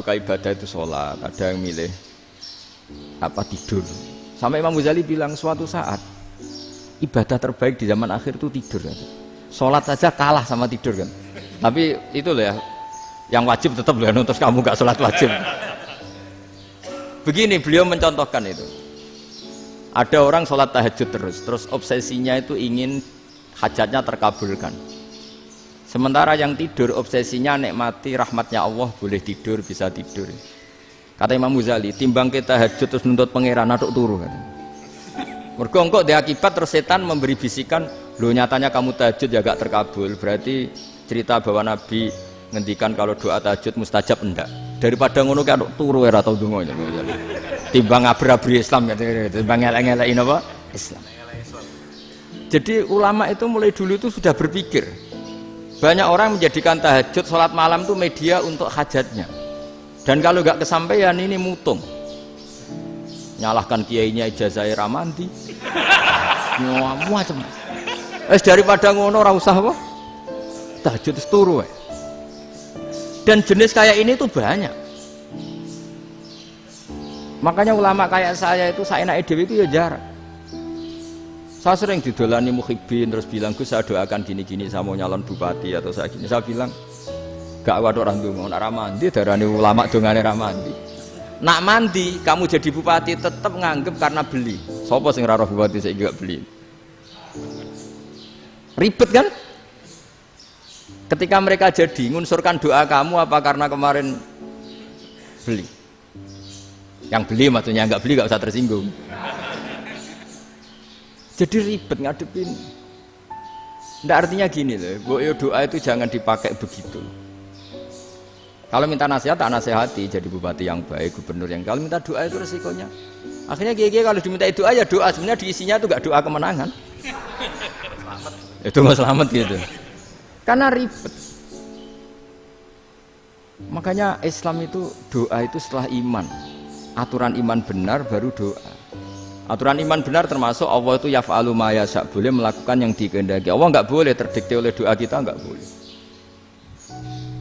suka ibadah itu sholat, ada yang milih apa tidur. Sampai Imam Ghazali bilang suatu saat ibadah terbaik di zaman akhir itu tidur kan. Sholat saja kalah sama tidur kan. Tapi itu loh ya, yang wajib tetap loh, terus kamu gak sholat wajib. Begini beliau mencontohkan itu. Ada orang sholat tahajud terus obsesinya itu ingin hajatnya terkabulkan. Sementara yang tidur obsesinya nikmati rahmatnya Allah, boleh tidur, bisa tidur. Kata Imam Ghazali, timbang kita tahajud terus nuntut pangeran aduk turu kan. Mergo engko dia akibat terus setan memberi bisikan, "Loh nyatanya kamu tahajud ya gak terkabul." Berarti cerita bahwa Nabi ngendikan kalau doa tahajud mustajab enggak. Daripada ngono ki aduk turu ora tau ndonga. Timbang ngabri-abri Islam gitu, timbang ngelek-ngelekin apa? Islam. Jadi ulama itu mulai dulu itu sudah berpikir. Banyak orang menjadikan tahajud, sholat malam itu media untuk hajatnya. Dan kalau nggak kesampaian ini mutung. Nyalahkan kiainya ijazah ramandi. Macam. Daripada ngono ora usah apa? Tahajud turu. Dan jenis kayak ini tuh banyak. Makanya ulama kayak saya itu saenake dhewe itu ya jarak. Saya sering didolani muhibbin terus bilang, "Gus, saya doakan gini-gini, saya mau nyalon bupati atau saya gini." Saya bilang, "Gak waduh orang donga, nak ramandi darani ulama dongane ramandi." Nak mandi kamu jadi bupati tetap nganggep karena beli. Sopo sing ora roh bupati saiki gak beli. Ribet kan? Ketika mereka jadi ngunsurkan doa kamu apa karena kemarin beli? Yang beli maksudnya, nggak beli nggak usah tersinggung. Jadi ribet ngadepin. Nggak artinya gini loh, doa itu jangan dipakai begitu. Kalau minta nasihat tak nasihati, jadi bupati yang baik, gubernur yang. Kalau minta doa itu resikonya. Akhirnya kiai kalau diminta doa ya doa, sebenarnya diisinya itu nggak doa kemenangan. Itu nggak selamat gitu. Karena ribet. Makanya Islam itu doa itu setelah iman. Aturan iman benar baru doa. Aturan iman benar termasuk Allah itu yaf'alu ma yasha, boleh melakukan yang dikehendaki. Allah enggak boleh terdikte oleh doa kita, enggak boleh.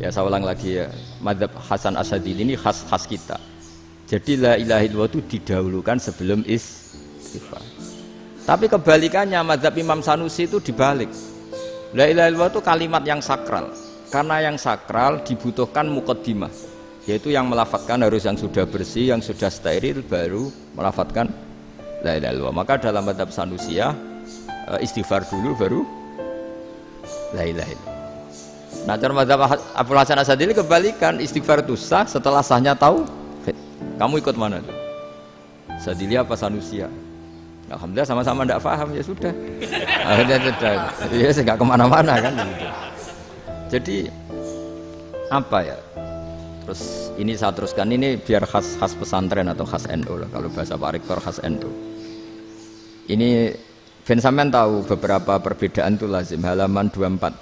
Ya saya ulang lagi ya, madzhab Hasan Asyadili ini khas kita. Jadi la ilaha illallah itu didahulukan sebelum istighfar. Tapi kebalikannya madzhab Imam Sanusi itu dibalik. La ilaha illallah itu kalimat yang sakral. Karena yang sakral dibutuhkan muqaddimah. Yaitu yang melafadzkan harus yang sudah bersih, yang sudah steril baru melafadzkan la ilaha illallah. Maka dalam madzhab Sanusiyah istighfar dulu baru la ilaha illallah. Nah cara madzhab Abul Hasan Asyadili kebalikan, istighfar itu sah setelah sahnya tauhid. Kamu ikut mana tuh? Asyadili apa Sanusiyah? Alhamdulillah sama-sama tidak paham, ya sudah. Akhirnya sudah, ya nggak kemana-mana kan. Jadi apa ya? Terus ini saya teruskan, ini biar khas pesantren atau khas NU lah, kalau bahasa Pak Rektor khas NU. Ini Ben sampean tahu beberapa perbedaan itu lazim, halaman 24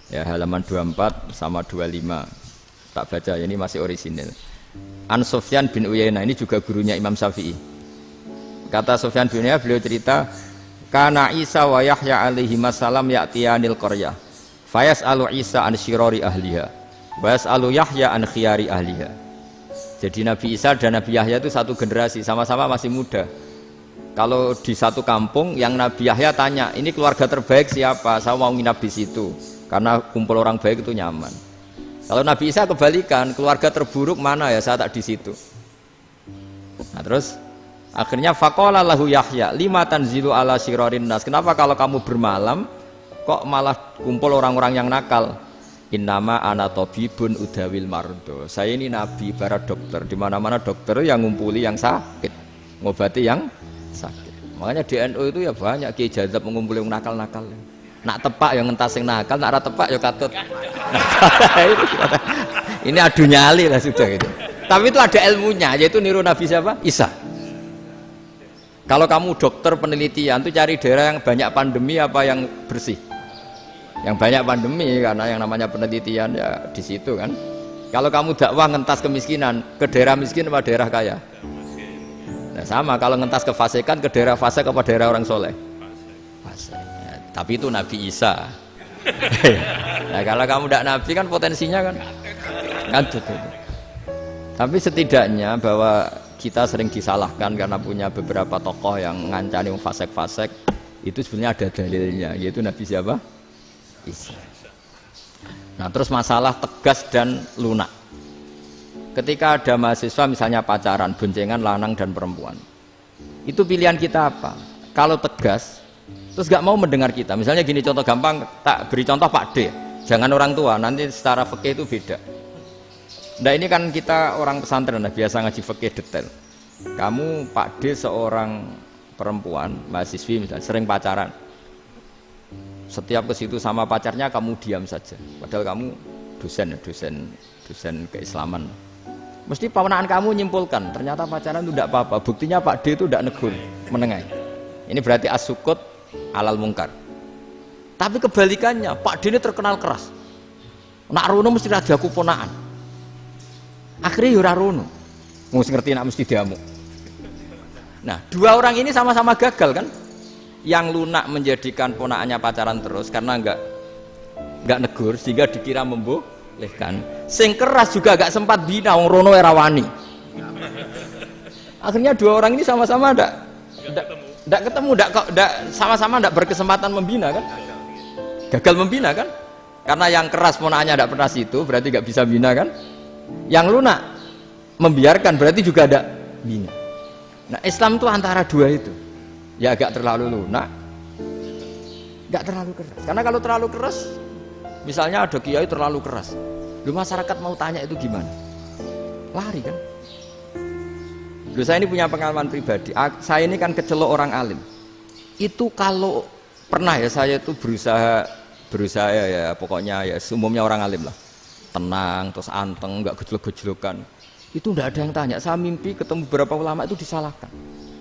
ya, halaman 24 sama 25 tak baca, ini masih orisinil. An Sufyan bin Uyainah, ini juga gurunya Imam Syafi'i. Kata Sufyan bin Uyainah, beliau cerita, kana Isa wa Yahya alaihi salam ya'tiyanil qaryah fayas'alu Isa an syirari ahliha Was'alu Yahya an khiyari ahliha. Jadi Nabi Isa dan Nabi Yahya itu satu generasi, sama-sama masih muda. Kalau di satu kampung yang Nabi Yahya tanya, ini keluarga terbaik siapa? Saya mau nginap di situ karena kumpul orang baik itu nyaman. Kalau Nabi Isa kebalikan, keluarga terburuk mana ya? Saya tak di situ. Nah terus akhirnya faqala lahu Yahya lima tanzilu ala syirarin nas. Kenapa kalau kamu bermalam kok malah kumpul orang-orang yang nakal? Innama ana tabibun udawil mardo. Saya ini nabi, para dokter. Di mana-mana dokter yang ngumpuli yang sakit, ngobati yang sakit. Makanya di NU itu ya banyak kiai jazab mengumpuli yang nakal-nakal. Nak tepak yang ngentas yang nakal, nak ora tepak ya katut. Ini adu nyali lah sudah gitu. Tapi itu ada ilmunya, yaitu niru Nabi siapa? Isa. Kalau kamu dokter penelitian tuh cari daerah yang banyak pandemi apa yang bersih? Yang banyak pandemi, karena yang namanya penelitian ya di situ kan. Kalau kamu dakwah ngentas kemiskinan, ke daerah miskin apa daerah kaya? Nah sama, kalau ngentas kefasikan, ke daerah fasik apa daerah orang soleh? Fasik. Ya, tapi itu Nabi Isa. Nah kalau kamu tidak Nabi kan potensinya kan. Tapi setidaknya bahwa kita sering disalahkan karena punya beberapa tokoh yang ngancani fasek-fasek, itu sebenarnya ada dalilnya, yaitu Nabi siapa? Isa. Nah terus masalah tegas dan lunak. Ketika ada mahasiswa misalnya pacaran, boncengan lanang dan perempuan, itu pilihan kita apa? Kalau tegas, terus gak mau mendengar kita. Misalnya gini contoh gampang, tak beri contoh Pak D, jangan orang tua, nanti secara fikih itu beda. Nah ini kan kita orang pesantren, biasa ngaji fikih detail. Kamu Pak D seorang perempuan, mahasiswi misalnya, sering pacaran. Setiap ke situ sama pacarnya kamu diam saja. Padahal kamu dosen keislaman. Mesti pamanaan kamu nyimpulkan, ternyata pacaran itu tidak apa-apa. Buktinya Pak D itu tidak negur, menengai. Ini berarti as-sukut alal mungkar. Tapi kebalikannya, Pak D ini terkenal keras. Nak rono mesti ada aku ponaan. Akhirnya yura rono. Mesti ngerti nak mesti diamuk. Nah, dua orang ini sama-sama gagal kan? Yang lunak menjadikan ponakannya pacaran terus karena enggak negur sehingga dikira membolehkan. Sing keras juga enggak sempat bina wong rono era wani. Akhirnya dua orang ini sama-sama enggak ketemu, sama-sama enggak berkesempatan membina kan? Gagal membina kan? Karena yang keras ponakannya enggak pernah situ, berarti enggak bisa bina kan? Yang lunak membiarkan berarti juga ada bina. Nah, Islam itu antara dua itu. Ya agak terlalu lunak, enggak terlalu keras. Karena kalau terlalu keras, misalnya ada kiai terlalu keras, lu masyarakat mau tanya itu gimana? Lari kan? Lu saya ini punya pengalaman pribadi. Saya ini kan kecelok orang alim. Itu kalau pernah ya saya itu berusaha ya pokoknya ya umumnya orang alim lah. Tenang, terus anteng, enggak gejlok-gejlokan. Itu enggak ada yang tanya. Saya mimpi ketemu beberapa ulama itu disalahkan.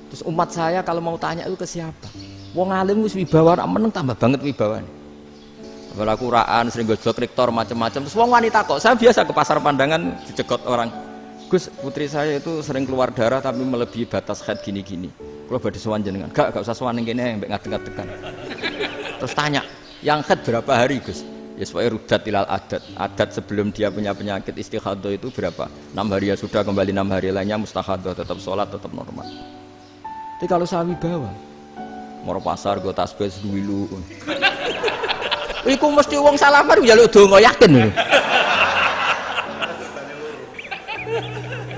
Terus umat saya kalau mau tanya itu ke siapa? Wong alim wis wibawa, meneng tambah banget wibawane. Kalau aku uraan sering gojlok rektor macam-macam. Terus wong wanita kok. Saya biasa ke pasar pandangan dicegot orang. Gus, putri saya itu sering keluar darah tapi melebihi batas haid gini-gini. Kalau badhe sowan jenengan. Gak usah sowan ning kene mbek ngadeg-ngadegan. Terus tanya, yang haid berapa hari, Gus? Ya supaya rudat ilal adat. Adat sebelum dia punya penyakit istighadah itu berapa? 6 hari ya sudah, kembali 6 hari lainnya mustahadah, tetap sholat, tetap normal. Tapi kalau saya wibawa, mau pasar gue tasbih duwilu. Iku mesti wong salaman njaluk donga yakin lho.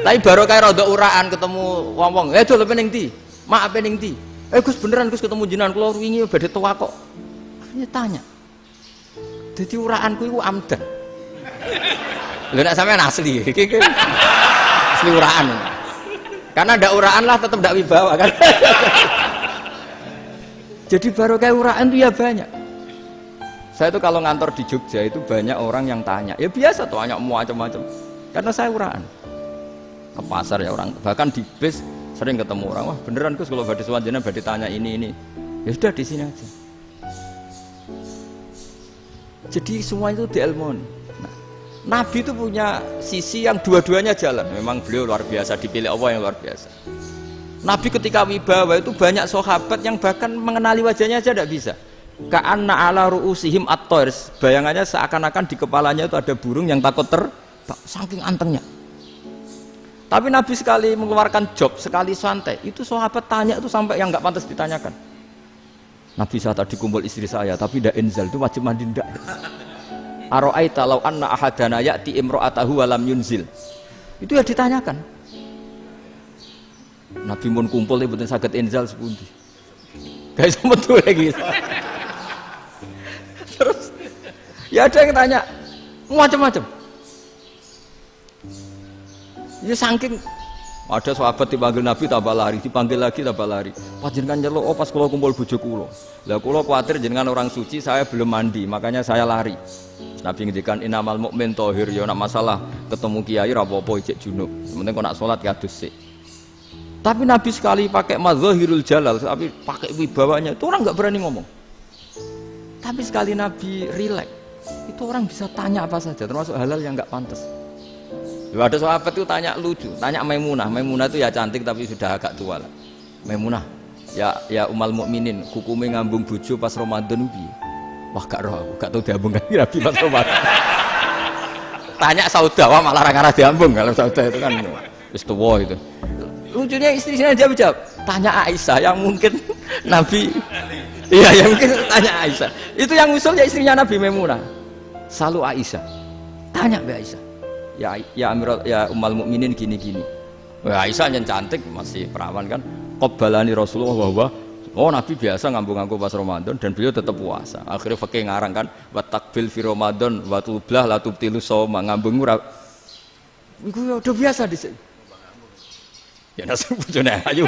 Tapi baru kayak rada uraan ketemu wong-wong, dol pening ndi? Mak pening ndi? Gus beneran Gus ketemu jenengan kula wingi badhe tuwa kok. Akhirnya tanya. Jadi uraanku iku amdan. Lho nek sampean asli iki asli uraan. Karena ndak uraan lah tetap ndak wibawa kan. Jadi baru kayak uraan itu ya banyak. Saya itu kalau ngantor di Jogja itu banyak orang yang tanya. Ya biasa tanya macam-macam. Karena saya uraan. Ke pasar ya orang, bahkan di bis sering ketemu orang. Wah beneran Gus kalau badhe sowan jenengan badhe tanya ini. Ya sudah di sini aja. Jadi semua itu diilmoni. Nabi itu punya sisi yang dua-duanya jalan. Memang beliau luar biasa, dipilih Allah yang luar biasa. Nabi ketika wibawa itu banyak sahabat yang bahkan mengenali wajahnya aja tidak bisa. Ka'anna ala ru'usihim at-tayr. Bayangannya seakan-akan di kepalanya itu ada burung yang takut saking antengnya. Tapi Nabi sekali mengeluarkan job, sekali santai, itu sahabat tanya itu sampai yang nggak pantas ditanyakan. Nabi saya tadi kumpul istri saya, tapi tidak inzal, itu wajib mandi ndak. Aro'aita law anna ahadana ya'ti imro'atahu walam yunzil. Itu ya ditanyakan. Nabi mun kumpul ibu saged inzal sepundi. Guys betul lagi. Terus ya ada yang tanya macam-macam. Ya saking ada sahabat dipanggil Nabi tambah lari, dipanggil lagi tambah lari. Panjenengan nyeluk, oh pas kula kumpul bojo kula. Lah kula kuwatir jenengan orang suci, saya belum mandi, makanya saya lari. Nabi ngendikan innamal mukmin thahir, ya nak masalah ketemu kiai ra apa-apa ijek junub. Penting kok nak salat kados sik. Tapi Nabi sekali pakai mazahirul jalal, tapi pakai wibawanya, itu orang enggak berani ngomong. Tapi sekali Nabi rileks, itu orang bisa tanya apa saja, termasuk halal yang enggak pantas. Lalu ada sahabat itu tanya lucu, tanya Maimunah. Maimunah itu ya cantik tapi sudah agak tua lah. Maimunah, ya umal mukminin, hukumnya ngambung bojo pas Ramadan piye? Wah gak roh aku, gak tahu diambung kan Nabi pas Ramadan. Tanya Saudah malah orang-orang diambung kalau Saudah itu kan wis tuwa itu. Lucunya istrinya dia jawab, tanya Aisyah yang mungkin Nabi. Iya, yang mungkin tanya Aisyah. Itu yang usul ya istrinya Nabi Maimunah. Selalu Aisyah. Tanya Mbak Aisyah. Ya Amirul ya Ummul Mukminin gini-gini. Wah, Aisyah yang cantik masih perawan kan. Qabbalani Rasulullah bahwa oh Nabi biasa ngambung-ngambung pas Ramadan dan beliau tetap puasa. Akhirnya fakih ngarang kan wa takbil fi Ramadan wa tublah la tubtilu shauma ngambung ora. Iku udah biasa di sini. Ya nasib bojone ayu.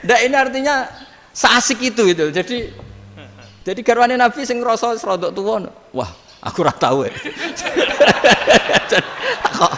Ndak ini artinya seasik itu. Jadi garwane Nabi sing ngrasa rodok tuwa. Wah, aku ora tau. Kok